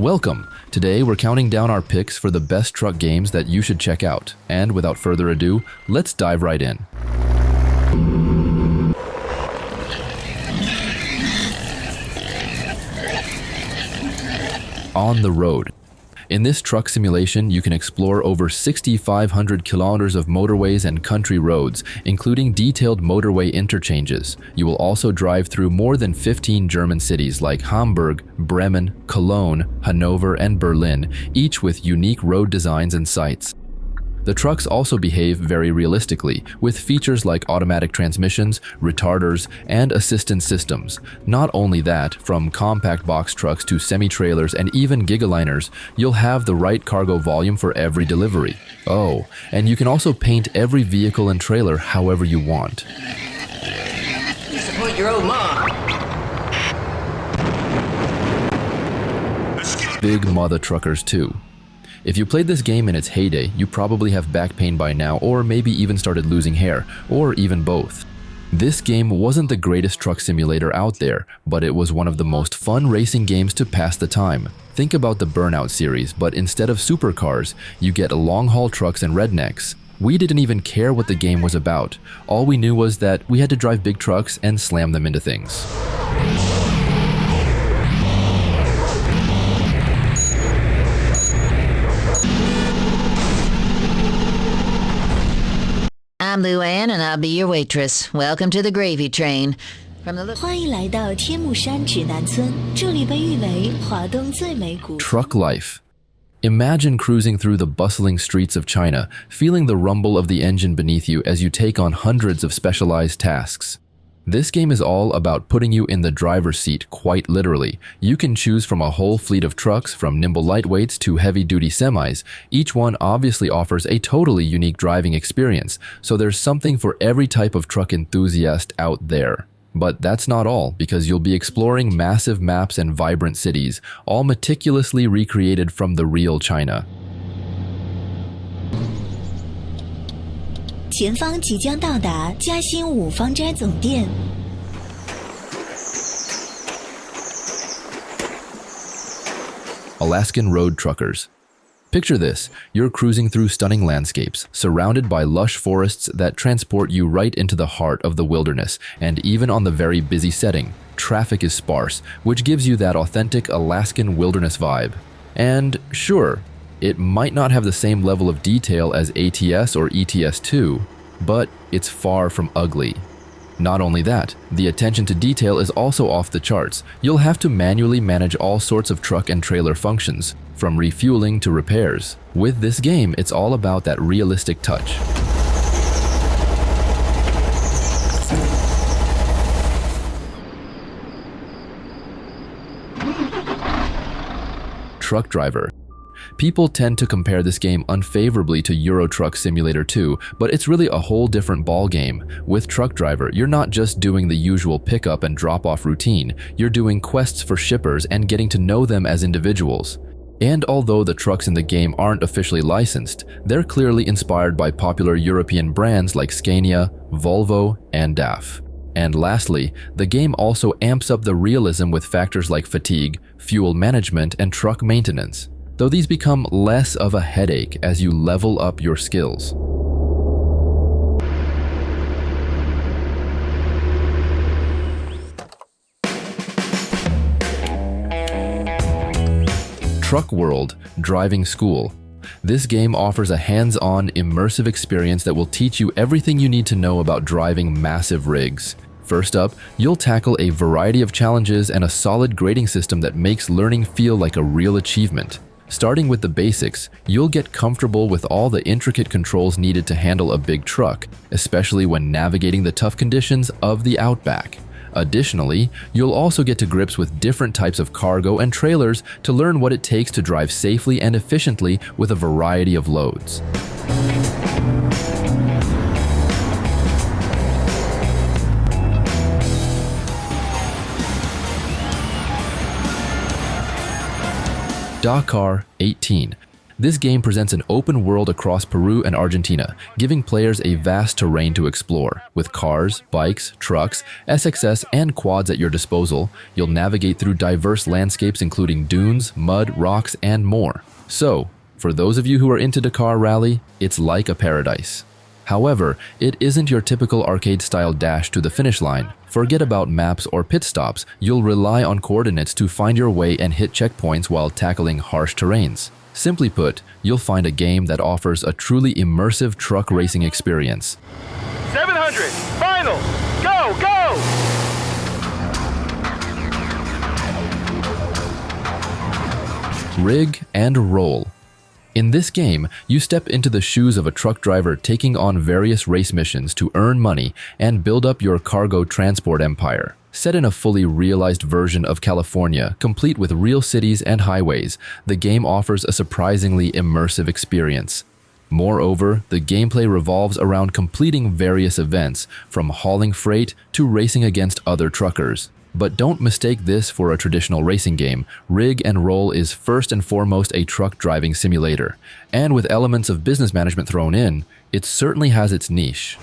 Welcome! Today we're counting down our picks for the best truck games that you should check out. And without further ado, let's dive right in. On the road. In this truck simulation, you can explore over 6,500 kilometers of motorways and country roads, including detailed motorway interchanges. You will also drive through more than 15 German cities like Hamburg, Bremen, Cologne, Hanover, and Berlin, each with unique road designs and sights. The trucks also behave very realistically, with features like automatic transmissions, retarders, and assistance systems. Not only that, from compact box trucks to semi-trailers and even gigaliners, you'll have the right cargo volume for every delivery. Oh, and you can also paint every vehicle and trailer however you want. Disappoint your old mom. Big Mutha Truckers 2. If you played this game in its heyday, you probably have back pain by now, or maybe even started losing hair, or even both. This game wasn't the greatest truck simulator out there, but it was one of the most fun racing games to pass the time. Think about the Burnout series, but instead of supercars, you get long-haul trucks and rednecks. We didn't even care what the game was about. All we knew was that we had to drive big trucks and slam them into things. I'm Luann, and I'll be your waitress. Welcome to the gravy train. 欢迎来到天目山指南村，这里被誉为华东最美古。 Truck life. Imagine cruising through the bustling streets of China, feeling the rumble of the engine beneath you as you take on hundreds of specialized tasks. This game is all about putting you in the driver's seat, quite literally. You can choose from a whole fleet of trucks, from nimble lightweights to heavy-duty semis. Each one obviously offers a totally unique driving experience, so there's something for every type of truck enthusiast out there. But that's not all, because you'll be exploring massive maps and vibrant cities, all meticulously recreated from the real China. 前方即将到达嘉兴五芳斋总店。Alaskan road truckers. Picture this, you're cruising through stunning landscapes, surrounded by lush forests that transport you right into the heart of the wilderness, and even on the very busy setting, traffic is sparse, which gives you that authentic Alaskan wilderness vibe. And sure, it might not have the same level of detail as ATS or ETS2, but it's far from ugly. Not only that, the attention to detail is also off the charts. You'll have to manually manage all sorts of truck and trailer functions, from refueling to repairs. With this game, it's all about that realistic touch. Truck driver. People tend to compare this game unfavorably to Euro Truck Simulator 2, but it's really a whole different ballgame. With Truck Driver, you're not just doing the usual pickup and drop-off routine, you're doing quests for shippers and getting to know them as individuals. And although the trucks in the game aren't officially licensed, they're clearly inspired by popular European brands like Scania, Volvo, and DAF. And lastly, the game also amps up the realism with factors like fatigue, fuel management, and truck maintenance, though these become less of a headache as you level up your skills. Truck World Driving School. This game offers a hands-on, immersive experience that will teach you everything you need to know about driving massive rigs. First up, you'll tackle a variety of challenges and a solid grading system that makes learning feel like a real achievement. Starting with the basics, you'll get comfortable with all the intricate controls needed to handle a big truck, especially when navigating the tough conditions of the outback. Additionally, you'll also get to grips with different types of cargo and trailers to learn what it takes to drive safely and efficiently with a variety of loads. Dakar 18. This game presents an open world across Peru and Argentina, giving players a vast terrain to explore. With cars, bikes, trucks, SXS, and quads at your disposal, you'll navigate through diverse landscapes including dunes, mud, rocks, and more. So, for those of you who are into Dakar Rally, it's like a paradise. However, it isn't your typical arcade-style dash to the finish line. Forget about maps or pit stops. You'll rely on coordinates to find your way and hit checkpoints while tackling harsh terrains. Simply put, you'll find a game that offers a truly immersive truck racing experience. 700, final, go, go! Rig and roll. In this game, you step into the shoes of a truck driver taking on various race missions to earn money and build up your cargo transport empire. Set in a fully realized version of California, complete with real cities and highways, the game offers a surprisingly immersive experience. Moreover, the gameplay revolves around completing various events, from hauling freight to racing against other truckers. But don't mistake this for a traditional racing game. Rig and Roll is first and foremost a truck driving simulator. And with elements of business management thrown in, it certainly has its niche.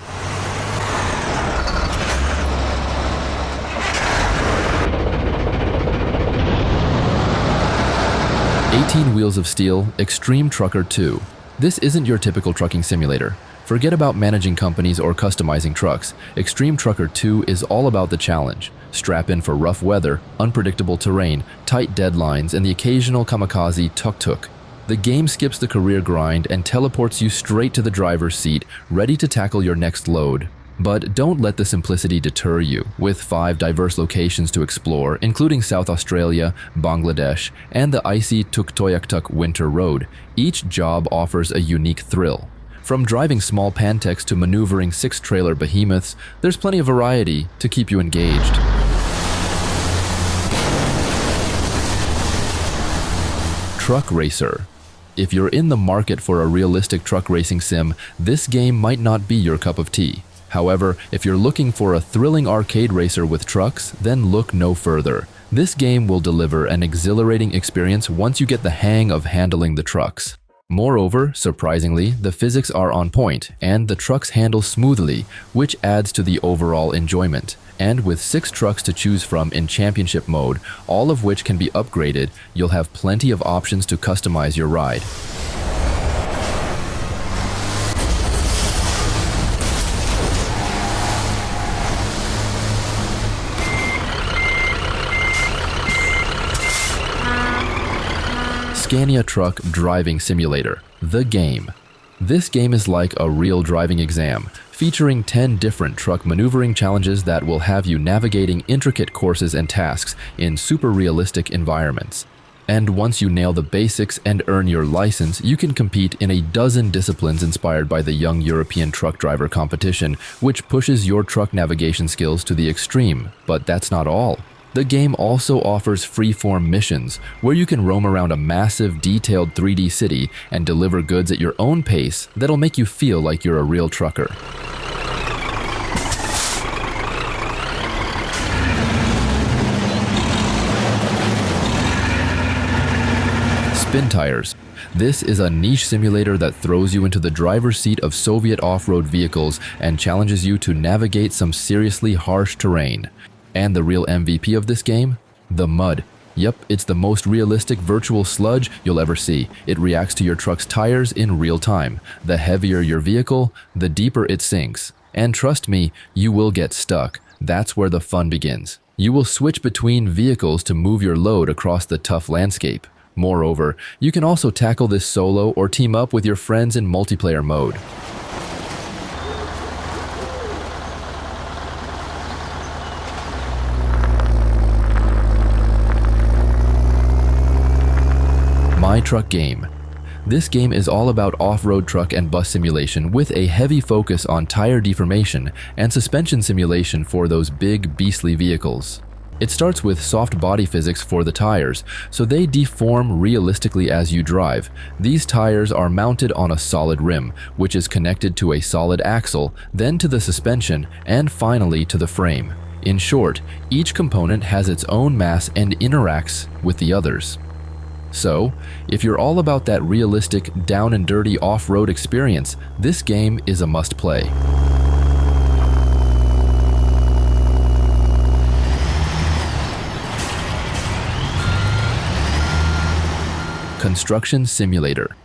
"18 Wheels of Steel Extreme Trucker 2. This isn't your typical trucking simulator. Forget about managing companies or customizing trucks. Extreme Trucker 2 is all about the challenge. Strap in for rough weather, unpredictable terrain, tight deadlines, and the occasional kamikaze tuk-tuk. The game skips the career grind and teleports you straight to the driver's seat, ready to tackle your next load. But don't let the simplicity deter you. With 5 diverse locations to explore, including South Australia, Bangladesh, and the icy Tuktoyaktuk Winter Road, each job offers a unique thrill. From driving small Pantex to maneuvering 6-trailer behemoths, there's plenty of variety to keep you engaged. Truck Racer. If you're in the market for a realistic truck racing sim, this game might not be your cup of tea. However, if you're looking for a thrilling arcade racer with trucks, then look no further. This game will deliver an exhilarating experience once you get the hang of handling the trucks. Moreover, surprisingly, the physics are on point and the trucks handle smoothly, which adds to the overall enjoyment. And with 6 trucks to choose from in championship mode, all of which can be upgraded, you'll have plenty of options to customize your ride. Scania Truck Driving Simulator, the game. This game is like a real driving exam, featuring 10 different truck maneuvering challenges that will have you navigating intricate courses and tasks in super realistic environments. And once you nail the basics and earn your license, you can compete in a dozen disciplines inspired by the Young European Truck Driver competition, which pushes your truck navigation skills to the extreme. But that's not all. The game also offers free-form missions, where you can roam around a massive, detailed 3D city and deliver goods at your own pace that'll make you feel like you're a real trucker. SpinTires. This is a niche simulator that throws you into the driver's seat of Soviet off-road vehicles and challenges you to navigate some seriously harsh terrain. And the real MVP of this game? The mud. Yep, it's the most realistic virtual sludge you'll ever see. It reacts to your truck's tires in real time. The heavier your vehicle, the deeper it sinks. And trust me, you will get stuck. That's where the fun begins. You will switch between vehicles to move your load across the tough landscape. Moreover, you can also tackle this solo or team up with your friends in multiplayer mode. My Truck Game. This game is all about off-road truck and bus simulation with a heavy focus on tire deformation and suspension simulation for those big, beastly vehicles. It starts with soft body physics for the tires, so they deform realistically as you drive. These tires are mounted on a solid rim, which is connected to a solid axle, then to the suspension, and finally to the frame. In short, each component has its own mass and interacts with the others. So, if you're all about that realistic, down and dirty off-road experience, this game is a must-play. Construction Simulator.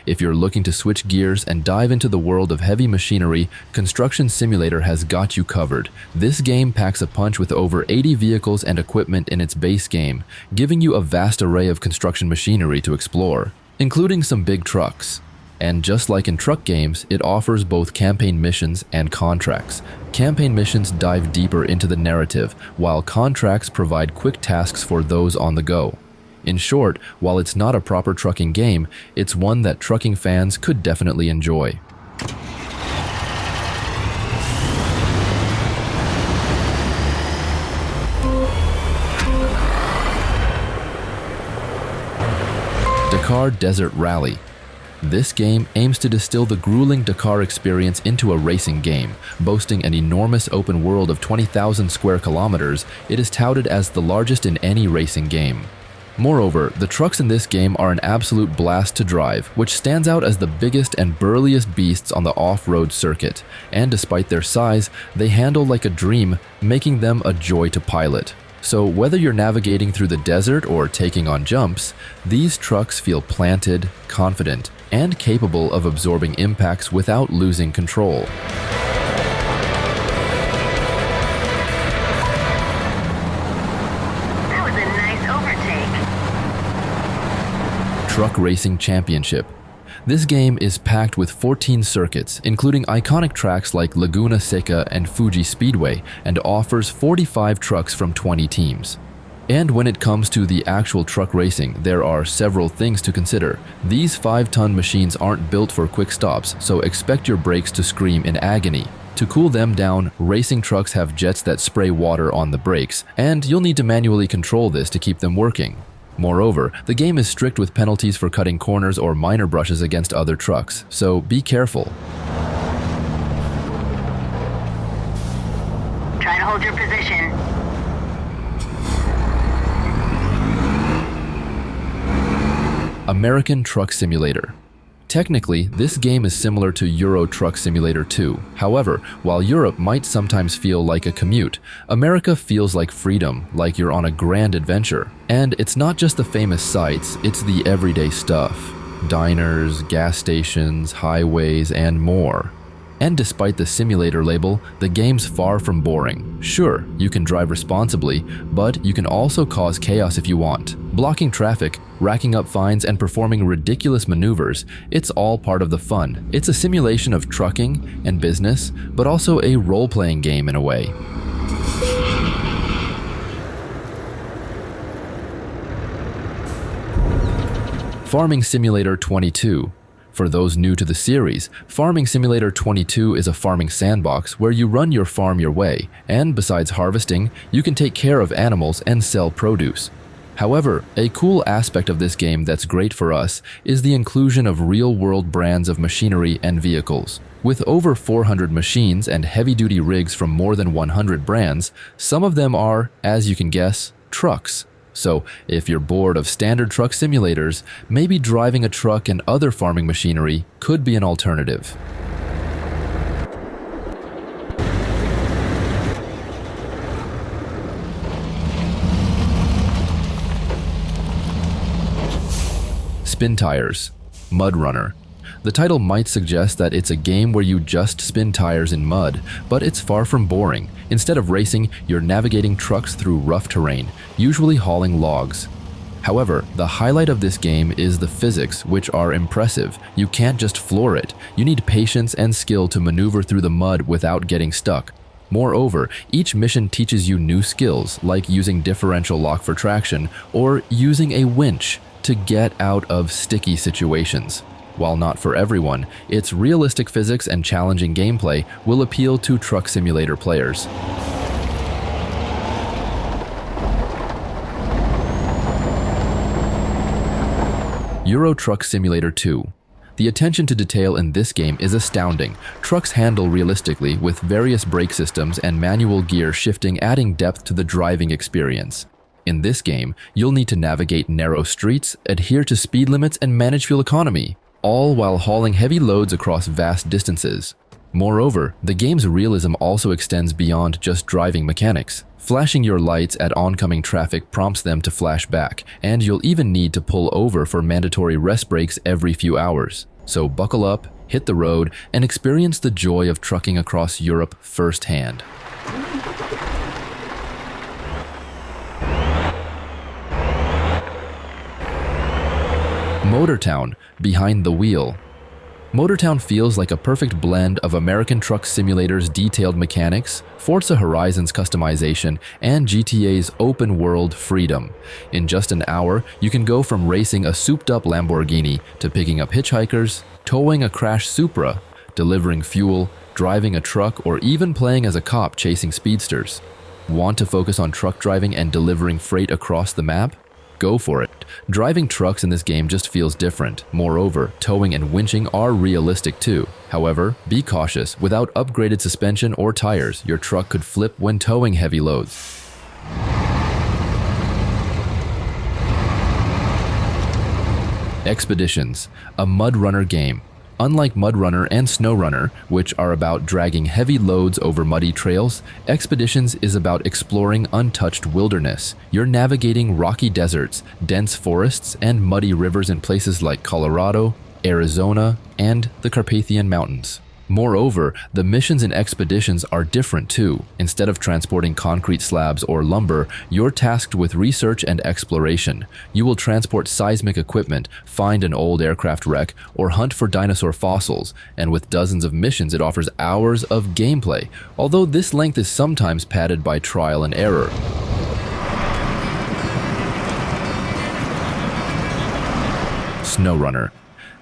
If you're looking to switch gears and dive into the world of heavy machinery, Construction Simulator has got you covered. This game packs a punch with over 80 vehicles and equipment in its base game, giving you a vast array of construction machinery to explore, including some big trucks. And just like in truck games, it offers both campaign missions and contracts. Campaign missions dive deeper into the narrative, while contracts provide quick tasks for those on the go. In short, while it's not a proper trucking game, it's one that trucking fans could definitely enjoy. Dakar Desert Rally. This game aims to distill the grueling Dakar experience into a racing game. Boasting an enormous open world of 20,000 square kilometers, it is touted as the largest in any racing game. Moreover, the trucks in this game are an absolute blast to drive, which stands out as the biggest and burliest beasts on the off-road circuit. And despite their size, they handle like a dream, making them a joy to pilot. So whether you're navigating through the desert or taking on jumps, these trucks feel planted, confident, and capable of absorbing impacts without losing control. Truck Racing Championship. This game is packed with 14 circuits, including iconic tracks like Laguna Seca and Fuji Speedway, and offers 45 trucks from 20 teams. And when it comes to the actual truck racing, there are several things to consider. These 5-ton machines aren't built for quick stops, so expect your brakes to scream in agony. To cool them down, racing trucks have jets that spray water on the brakes, and you'll need to manually control this to keep them working. Moreover, the game is strict with penalties for cutting corners or minor brushes against other trucks, so be careful. Try to hold your position. American Truck Simulator. Technically, this game is similar to Euro Truck Simulator 2. However, while Europe might sometimes feel like a commute, America feels like freedom, like you're on a grand adventure. And it's not just the famous sights, it's the everyday stuff. Diners, gas stations, highways, and more. And despite the simulator label, the game's far from boring. Sure, you can drive responsibly, but you can also cause chaos if you want. Blocking traffic, racking up fines, and performing ridiculous maneuvers, it's all part of the fun. It's a simulation of trucking and business, but also a role-playing game in a way. Farming Simulator 22. For those new to the series, Farming Simulator 22 is a farming sandbox where you run your farm your way, and besides harvesting, you can take care of animals and sell produce. However, a cool aspect of this game that's great for us is the inclusion of real-world brands of machinery and vehicles. With over 400 machines and heavy-duty rigs from more than 100 brands, some of them are, as you can guess, trucks. So, if you're bored of standard truck simulators, maybe driving a truck and other farming machinery could be an alternative. SpinTires, MudRunner. The title might suggest that it's a game where you just spin tires in mud, but it's far from boring. Instead of racing, you're navigating trucks through rough terrain, usually hauling logs. However, the highlight of this game is the physics, which are impressive. You can't just floor it. You need patience and skill to maneuver through the mud without getting stuck. Moreover, each mission teaches you new skills, like using differential lock for traction or using a winch to get out of sticky situations. While not for everyone, its realistic physics and challenging gameplay will appeal to truck simulator players. Euro Truck Simulator 2. The attention to detail in this game is astounding. Trucks handle realistically with various brake systems and manual gear shifting, adding depth to the driving experience. In this game, you'll need to navigate narrow streets, adhere to speed limits, and manage fuel economy, all while hauling heavy loads across vast distances. Moreover, the game's realism also extends beyond just driving mechanics. Flashing your lights at oncoming traffic prompts them to flash back, and you'll even need to pull over for mandatory rest breaks every few hours. So buckle up, hit the road, and experience the joy of trucking across Europe firsthand. Motortown, behind the wheel. Motortown feels like a perfect blend of American Truck Simulator's detailed mechanics, Forza Horizon's customization, and GTA's open-world freedom. In just an hour, you can go from racing a souped-up Lamborghini to picking up hitchhikers, towing a crashed Supra, delivering fuel, driving a truck, or even playing as a cop chasing speedsters. Want to focus on truck driving and delivering freight across the map? Go for it. Driving trucks in this game just feels different. Moreover, towing and winching are realistic too. However, be cautious. Without upgraded suspension or tires, your truck could flip when towing heavy loads. Expeditions, a MudRunner game. Unlike MudRunner and SnowRunner, which are about dragging heavy loads over muddy trails, Expeditions is about exploring untouched wilderness. You're navigating rocky deserts, dense forests, and muddy rivers in places like Colorado, Arizona, and the Carpathian Mountains. Moreover, the missions in Expeditions are different too. Instead of transporting concrete slabs or lumber, you're tasked with research and exploration. You will transport seismic equipment, find an old aircraft wreck, or hunt for dinosaur fossils. And with dozens of missions, it offers hours of gameplay, although this length is sometimes padded by trial and error. SnowRunner.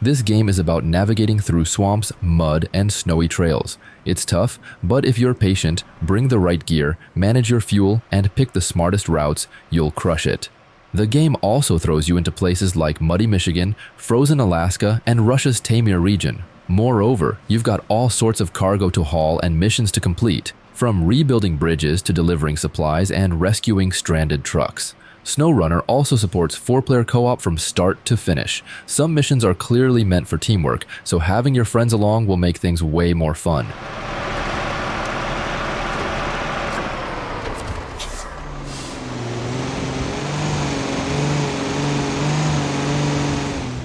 This game is about navigating through swamps, mud, and snowy trails. It's tough, but if you're patient, bring the right gear, manage your fuel, and pick the smartest routes, you'll crush it. The game also throws you into places like muddy Michigan, frozen Alaska, and Russia's Taimyr region. Moreover, you've got all sorts of cargo to haul and missions to complete, from rebuilding bridges to delivering supplies and rescuing stranded trucks. SnowRunner also supports 4-player co-op from start to finish. Some missions are clearly meant for teamwork, so having your friends along will make things way more fun.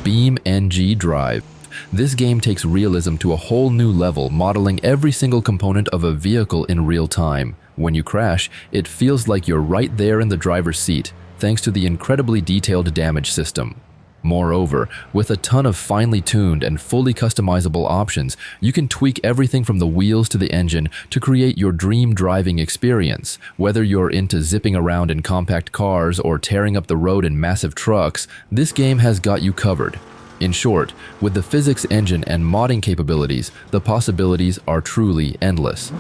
BeamNG.drive. This game takes realism to a whole new level, modeling every single component of a vehicle in real time. When you crash, it feels like you're right there in the driver's seat, thanks to the incredibly detailed damage system. Moreover, with a ton of finely tuned and fully customizable options, you can tweak everything from the wheels to the engine to create your dream driving experience. Whether you're into zipping around in compact cars or tearing up the road in massive trucks, this game has got you covered. In short, with the physics engine and modding capabilities, the possibilities are truly endless.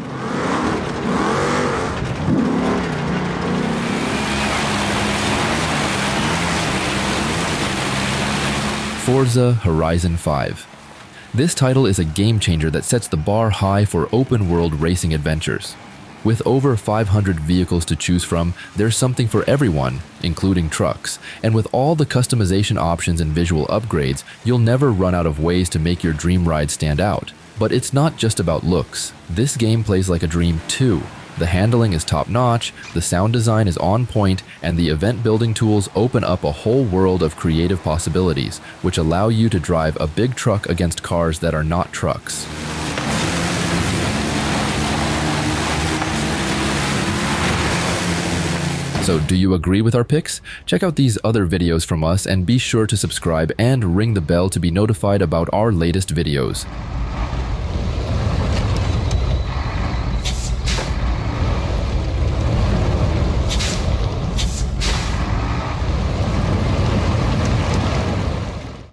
Forza Horizon 5. This title is a game changer that sets the bar high for open-world racing adventures. With over 500 vehicles to choose from, there's something for everyone, including trucks. And with all the customization options and visual upgrades, you'll never run out of ways to make your dream ride stand out. But it's not just about looks. This game plays like a dream too. The handling is top-notch, the sound design is on point, and the event-building tools open up a whole world of creative possibilities, which allow you to drive a big truck against cars that are not trucks. So do you agree with our picks? Check out these other videos from us and be sure to subscribe and ring the bell to be notified about our latest videos.